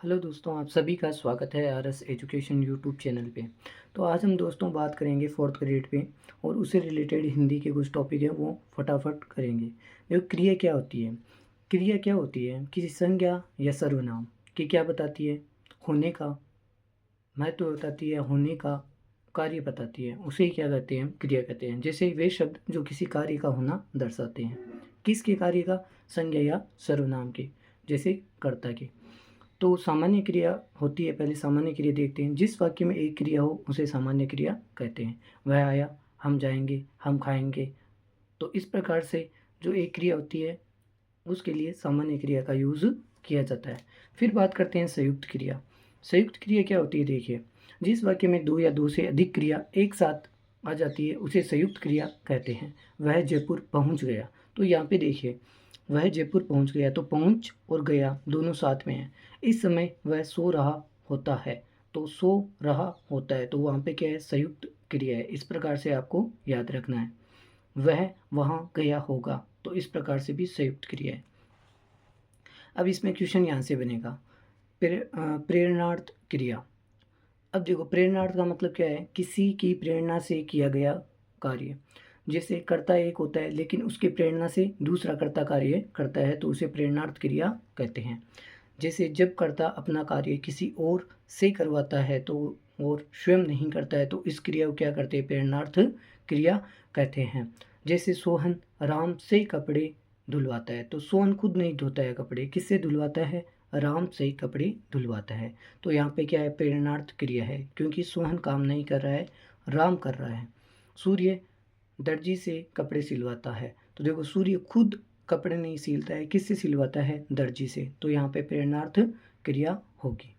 Hello दोस्तों, आप सभी का स्वागत है आरएस एजुकेशन यूट्यूब चैनल पे। तो आज हम दोस्तों बात करेंगे फोर्थ ग्रेड पे और उससे रिलेटेड हिंदी के कुछ टॉपिक हैं वो फटाफट करेंगे। देखो, क्रिया क्या होती है? क्रिया क्या होती है? किसी संज्ञा या सर्वनाम की क्या बताती है? होने का महत्व बताती है, होने का कार्य बताती है, उसे क्या कहते हैं? क्रिया कहते हैं। जैसे वे शब्द जो किसी कार्य का होना दर्शाते हैं। किसके कार्य का? संज्ञा या सर्वनाम के, जैसे कर्ता के। तो सामान्य क्रिया होती है, पहले सामान्य क्रिया देखते हैं। जिस वाक्य में एक क्रिया हो उसे सामान्य क्रिया कहते हैं। वह आया, हम जाएंगे, हम खाएंगे। तो इस प्रकार से जो एक क्रिया होती है उसके लिए सामान्य क्रिया का यूज़ किया जाता है। फिर बात करते हैं संयुक्त क्रिया। संयुक्त क्रिया क्या होती है? देखिए, जिस वाक्य में दो या दो से अधिक क्रिया एक साथ आ जाती है उसे संयुक्त क्रिया कहते हैं। वह जयपुर पहुंच गया। तो यहाँ पे देखिए, वह जयपुर पहुंच गया, तो पहुंच और गया दोनों साथ में हैं। इस समय वह सो रहा होता है, तो सो रहा होता है, तो वहाँ पे क्या है? संयुक्त क्रिया है। इस प्रकार से आपको याद रखना है। वह वहाँ गया होगा, तो इस प्रकार से भी संयुक्त क्रिया है। अब इसमें क्वेश्चन यहाँ से बनेगा, प्रेरणार्थ क्रिया। अब देखो, प्रेरणार्थ का मतलब क्या है? किसी की प्रेरणा से किया गया कार्य। जैसे कर्ता एक होता है लेकिन उसकी प्रेरणा से दूसरा कर्ता कार्य करता है, तो उसे प्रेरणार्थ क्रिया कहते हैं। जैसे जब कर्ता अपना कार्य किसी और से करवाता है तो और स्वयं नहीं करता है, तो इस क्रिया को क्या करते हैं? प्रेरणार्थ क्रिया कहते हैं। जैसे सोहन राम से कपड़े धुलवाता है, तो सोहन खुद नहीं धोता है कपड़े, किससे धुलवाता है? राम से कपड़े धुलवाता है। तो यहाँ पे क्या है? प्रेरणार्थ क्रिया है, क्योंकि सोहन काम नहीं कर रहा है, राम कर रहा है। सूर्य दर्जी से कपड़े सिलवाता है, तो देखो, सूर्य खुद कपड़े नहीं सिलता है, किससे सिलवाता है? दर्जी से। तो यहाँ पे प्रेरणार्थ क्रिया होगी।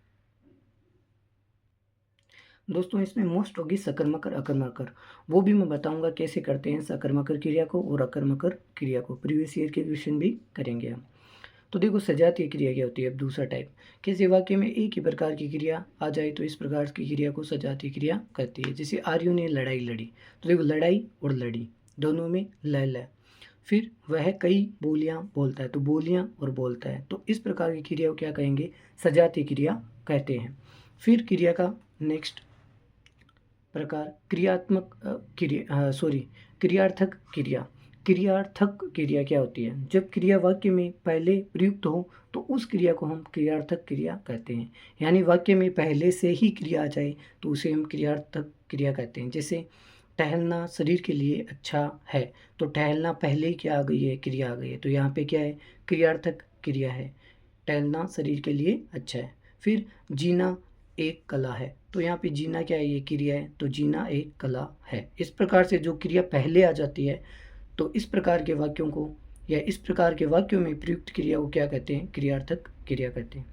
दोस्तों, इसमें मोस्ट होगी सकर्मकर अकर्मकर। वो भी मैं बताऊंगा कैसे करते हैं सकर्मकर क्रिया को और अकर्मकर क्रिया को। प्रीवियस ईयर के क्वेश्चन भी करेंगे हम। तो देखो, सजातीय क्रिया क्या होती है? अब दूसरा टाइप, किसी वाक्य में एक ही प्रकार की क्रिया आ जाए तो इस प्रकार की क्रिया को सजातीय क्रिया कहती है। जैसे आर्यों ने लड़ाई लड़ी, तो देखो, लड़ाई और लड़ी दोनों में ल ल। फिर वह कई बोलियां बोलता है, तो बोलियां और बोलता है, तो इस प्रकार की क्रिया को क्या कहेंगे? सजातीय क्रिया कहते हैं। फिर क्रिया का नेक्स्ट प्रकार क्रियात्मक क्रियार्थक क्रिया। क्रियार्थक क्रिया क्या होती है? जब क्रिया वाक्य में पहले प्रयुक्त हो तो उस क्रिया को हम क्रियार्थक क्रिया कहते हैं। यानी वाक्य में पहले से ही क्रिया आ जाए तो उसे हम क्रियार्थक क्रिया कहते हैं। जैसे टहलना शरीर के लिए अच्छा है, तो टहलना पहले ही क्या आ गई है? क्रिया आ गई है, तो यहाँ पे क्या है? क्रियार्थक क्रिया है। टहलना शरीर के लिए अच्छा है। फिर जीना एक कला है, तो यहाँ पे जीना क्या है? ये क्रिया है, तो जीना एक कला है। इस प्रकार से जो क्रिया पहले आ जाती है, तो इस प्रकार के वाक्यों को या इस प्रकार के वाक्यों में प्रयुक्त क्रिया को क्या कहते हैं? क्रियार्थक क्रिया कहते हैं।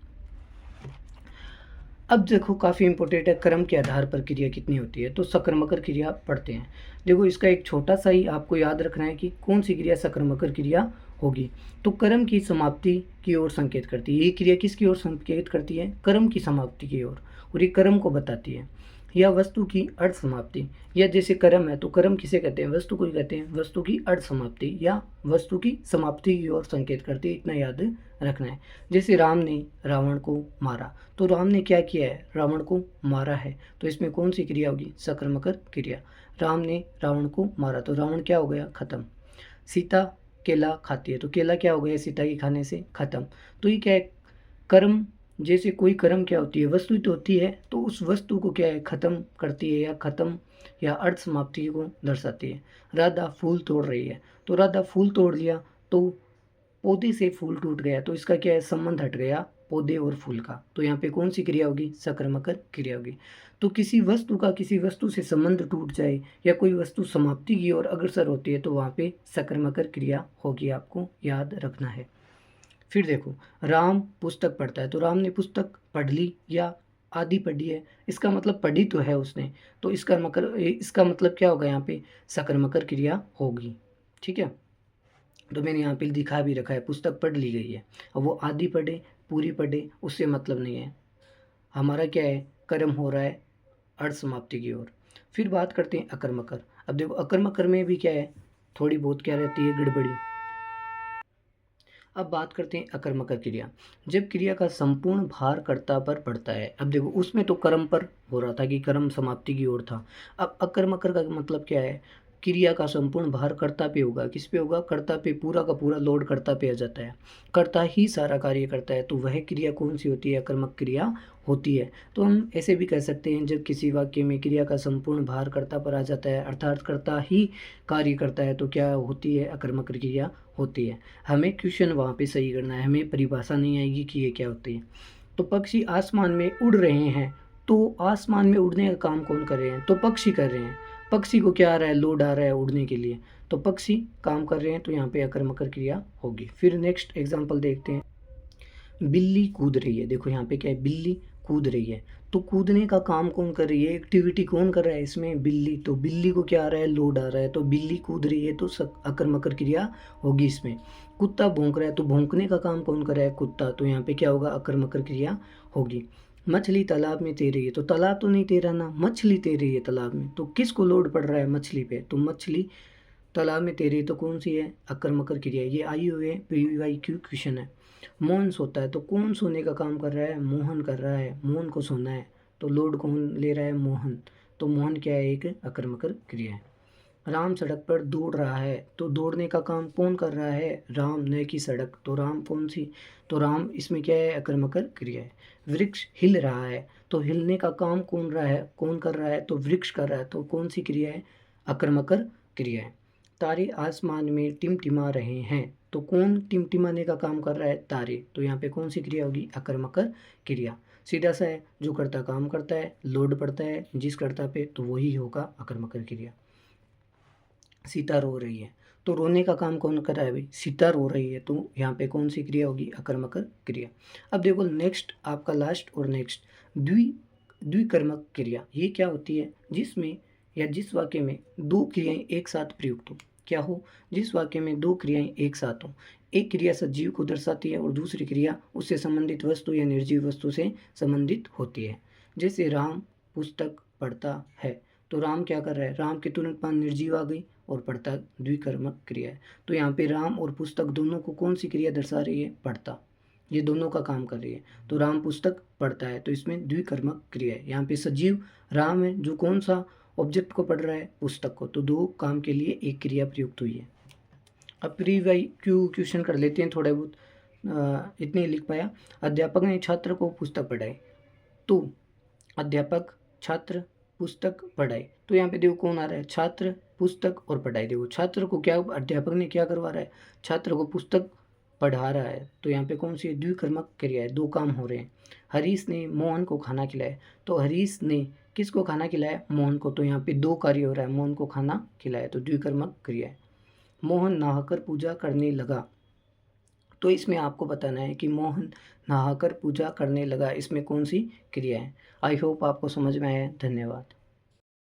अब देखो, काफ़ी इंपॉर्टेंट है, क्रम के आधार पर क्रिया कितनी होती है। तो सकर्मकर क्रिया पढ़ते हैं। देखो, इसका एक छोटा सा ही आपको याद रखना है कि कौन सी क्रिया सकर्मकर क्रिया होगी। तो कर्म की समाप्ति की ओर संकेत करती है। ये क्रिया किसकी ओर संकेत करती है? कर्म की समाप्ति की ओर, और ये कर्म को बताती है। या वस्तु की अर्ध समाप्ति, या जैसे कर्म है तो कर्म किसे कहते हैं? वस्तु को ही कहते हैं। वस्तु की अर्ध समाप्ति या वस्तु की समाप्ति की ओर संकेत करती है, इतना याद रखना है। जैसे राम ने रावण को मारा, तो राम ने क्या किया है? रावण को मारा है, तो इसमें कौन सी क्रिया होगी? सकर्मकर क्रिया। राम ने रावण को मारा, तो रावण क्या हो गया? खत्म। सीता केला खाती है, तो केला क्या हो गया? सीता के खाने से खत्म। तो ये क्या है? कर्म। जैसे कोई कर्म क्या होती है? वस्तु तो होती है, तो उस वस्तु को क्या है? खत्म करती है, या खत्म या अर्ध समाप्ति को दर्शाती है। राधा फूल तोड़ रही है, तो राधा फूल तोड़ लिया, तो पौधे से फूल टूट गया, तो इसका क्या है? संबंध हट गया पौधे और फूल का। तो यहाँ पे कौन सी क्रिया होगी? सकर्मकर क्रिया होगी। तो किसी वस्तु का किसी वस्तु से संबंध टूट जाए या कोई वस्तु समाप्ति की ओर अग्रसर होती है, तो वहाँ पे सकर्मकर क्रिया होगी, आपको याद रखना है। फिर देखो, राम पुस्तक पढ़ता है, तो राम ने पुस्तक पढ़ ली या आधी पढ़ी है, इसका मतलब पढ़ी तो है उसने, तो इसका मतलब क्या होगा? यहाँ पे सकर्मकर क्रिया होगी। ठीक है, तो मैंने यहाँ पे दिखा भी रखा है, पुस्तक पढ़ ली गई है। अब वो आधी पढ़े पूरी पढ़े उससे मतलब नहीं है, हमारा क्या है? कर्म हो रहा है अर्ध समाप्ति की ओर। फिर बात करते हैं अकर्मकर। अब देखो, अकर्मकर में भी क्या है? थोड़ी बहुत क्या रहती है? गड़बड़ी। अब बात करते हैं अकर्मक क्रिया। जब क्रिया का संपूर्ण भार कर्ता पर पड़ता है। अब देखो उसमें तो कर्म पर हो रहा था कि कर्म समाप्ति की ओर था। अब अकर्मक का मतलब क्या है? क्रिया का संपूर्ण भार कर्ता पे होगा। किस पे होगा? कर्ता पे। पूरा का पूरा लोड कर्ता पे आ जाता है। कर्ता ही सारा कार्य करता है, तो वह क्रिया कौन सी होती है? अकर्मक क्रिया होती है। तो हम ऐसे भी कह सकते हैं, जब किसी वाक्य में क्रिया का संपूर्ण भार कर्ता पर आ जाता है, अर्थात कर्ता ही कार्य करता है, तो क्या होती है? अकर्मक क्रिया होती है। हमें क्वेश्चन वहाँ पे सही करना है, हमें परिभाषा नहीं आएगी कि ये क्या होती है। तो पक्षी आसमान में उड़ रहे हैं, तो आसमान में उड़ने का काम कौन कर रहे हैं? तो पक्षी कर रहे हैं। पक्षी को क्या आ रहा है? लोड आ रहा है उड़ने के लिए, तो पक्षी काम कर रहे हैं, तो यहाँ पे अकर्मक क्रिया होगी। फिर नेक्स्ट एग्जाम्पल देखते हैं। बिल्ली कूद रही है। देखो यहाँ पे क्या है? बिल्ली कूद रही है, तो कूदने का काम कौन कर रही है? एक्टिविटी कौन कर रहा है इसमें? बिल्ली। तो बिल्ली को क्या आ रहा है? लोड आ रहा है, तो बिल्ली कूद रही है, तो अकर्मक क्रिया होगी इसमें। कुत्ता भौंक रहा है, तो भौंकने का काम कौन कर रहा है? कुत्ता। तो यहाँ पे क्या होगा? अकर्मक क्रिया होगी। मछली तालाब में तैर रही है, तो तालाब तो नहीं तैरा ना, मछली तैर रही है तालाब में, तो किसको लोड पड़ रहा है? मछली पे। तो मछली तालाब में तैर रही है, तो कौन सी है? अकर्मक क्रिया। ये आई हुई है PYQ क्वेश्चन है। मोहन सोता है, तो कौन सोने का काम कर रहा है? मोहन कर रहा है, मोहन को सोना है, तो लोड कौन ले रहा है? मोहन। तो मोहन क्या है? एक अकर्मक क्रिया है। राम सड़क पर दौड़ रहा है, तो दौड़ने का काम कौन कर रहा है? राम, न कि सड़क। तो राम कौन सी? तो राम इसमें क्या है? अकर्मक क्रिया है। वृक्ष हिल रहा है, तो हिलने का काम कौन रहा है? कौन कर रहा है? तो वृक्ष कर रहा है, तो कौन सी क्रिया है? अकर्मक क्रिया है। तारे आसमान में टिमटिमा रहे हैं, तो कौन टिमटिमाने का काम कर रहा है? तारे। तो यहाँ पे कौन सी क्रिया होगी? अकर्मक क्रिया। सीधा सा है, जो करता काम करता है, लोड पड़ता है जिस कर्ता पे, तो वही होगा अकर्मक क्रिया। सीता रो रही है, तो रोने का काम कौन कर रहा है? भाई सीता रो रही है, तो यहाँ पे कौन सी क्रिया होगी? अकर्मक क्रिया। अब देखो नेक्स्ट आपका लास्ट और नेक्स्ट द्विकर्मक क्रिया। ये क्या होती है? जिसमें या जिस वाक्य में दो क्रियाएं एक साथ प्रयुक्त हो। क्या हो? जिस वाक्य में दो क्रियाएं एक साथ हो। एक क्रिया सजीव को दर्शाती है और दूसरी क्रिया उससे संबंधित वस्तु या निर्जीव वस्तु से संबंधित होती है। जैसे राम पुस्तक पढ़ता है, तो राम क्या कर रहा है? राम के तुरंत बाद निर्जीव आ गई और पढ़ता द्विकर्मक क्रिया है। तो यहाँ पे राम और पुस्तक दोनों को कौन सी क्रिया दर्शा रही है? पढ़ता। ये दोनों का काम कर रही है, तो राम पुस्तक पढ़ता है, तो इसमें द्विकर्मक क्रिया है। यहाँ पे सजीव राम है, जो कौन सा ऑब्जेक्ट को पढ़ रहा है? पुस्तक को। तो दो काम के लिए एक क्रिया प्रयुक्त हुई है। अब PYQ क्वेश्चन कर लेते हैं थोड़े बहुत। इतने लिख पाया। अध्यापक ने छात्र को पुस्तक पढ़ाई, तो अध्यापक छात्र पुस्तक पढ़ाई, तो यहाँ पे देखो कौन आ रहा है? छात्र पुस्तक और पढ़ाई। देखो छात्र को क्या अध्यापक ने क्या करवा रहा है? छात्र को पुस्तक पढ़ा रहा है, तो यहाँ पे कौन सी द्विकर्मक क्रिया है? दो काम हो रहे हैं। हरीश ने मोहन को खाना खिलाया, तो हरीश ने किसको खाना खिलाया? मोहन को। तो यहाँ पे दो कार्य हो रहा है, मोहन को खाना खिलाया, तो द्विकर्मक क्रिया है। मोहन नहाकर पूजा करने लगा, तो इसमें आपको बताना है कि मोहन नहाकर पूजा करने लगा, इसमें कौन सी क्रिया है। आई होप आपको समझ में आया है। धन्यवाद।